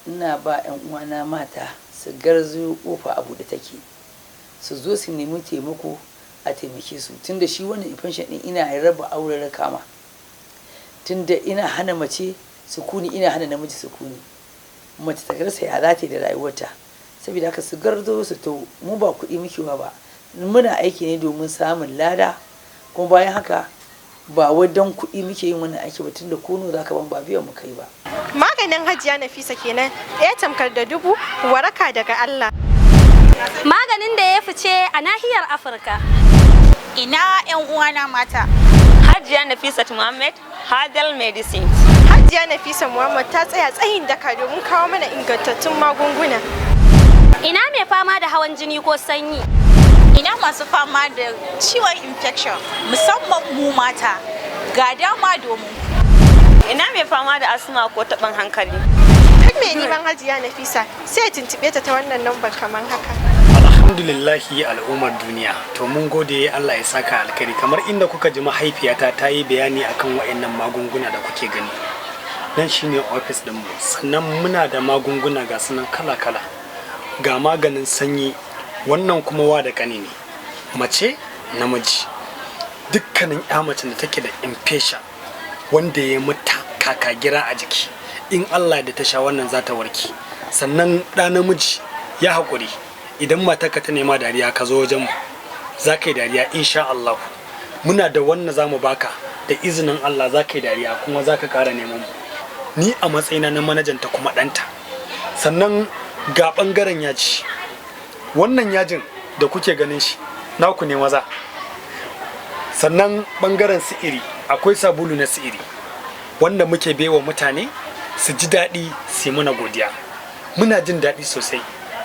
ina ba 'yan uwana mata su garzo kofa a buɗe take, su zo su nemi taimako a taimake su, tunda shi wannan infection din ina raba auren kama, tunda ina hana mace sukuni, ina hana namiji sukuni, mace ta garsa ya za ta da rayuwarta. Saboda haka su garzo su to mu ba kuɗi muke ba, muna aiki ne domin samun lada, kuma bayan haka ba wadan kuɗi muke yin wannan aiki ba, tunda kono za ka ban ba biyan mu kai ba. Maganin Hajiya Nafisa kenan, ɗaya tamkar da dubu, waraka daga Allah. Maganin da ya fice a nahiyar Afirka. Ina 'yan uwana mata. Hajiya Nafisat Muhammad, Hadal Medicine. Hajiya Nafisa Muhammad ta tsaya tsayin daka domin kawo mana ingantattun magunguna. Ina mai fama da hawan jini ko sanyi. Ina masu fama da ciwon infection, musamman mu mata, ga dama domin. Ina mai fama da asma ko taɓin hankali. Duk mai neman Hajiya Nafisa sai tuntuɓe ta wannan lambar kamar haka. Alhamdulillahi al'ummar duniya, to mun gode Allah ya saka alkhairi. Kamar inda kuka ji mahaifiyata ta yi bayani akan wa'annan magunguna da kuke gani. Nan shine office ɗinmu, sannan muna da magunguna ga sunan kala-kala. Ga maganin sanyi, wannan kuma wa da ƙani ne, mace namiji. Dukkanin ya mace da take da infection wanda ya mata kakagira a jiki, in Allah da ta sha wannan za ta warke. Sannan ɗa namiji ya haƙuri, idan matarka ta nema dariya ka zo wajen mu za ka yi dariya insha Allah. Muna da wannan za mu baka da izinin Allah, za ka yi dariya kuma za ka ƙara neman mu, ni a matsayina na manajanta kuma ɗanta. Sannan ga ɓangaren yaji, wannan yajin da kuke ganin shi naku ne maza. Sannan ɓangaren si'iri, akwai sabulu na si'iri wanda muke baiwa mutane su ji daɗi su yi mana godiya. Muna jin daɗi sosai.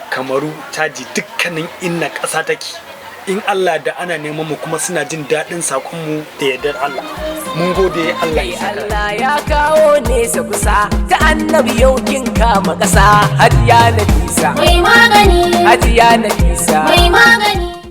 Kamaru, taji, dukkanin inna ƙasa take, in Allah da ana neman mu kuma suna jin daɗin saƙonmu da yardar Allah. Mun gode Allah ya saka. Allah ya kawo nesa kusa ta annabi yau kin kama ƙasa. Hajiya Nafisa mai magani, Hajiya Nafisa mai magani.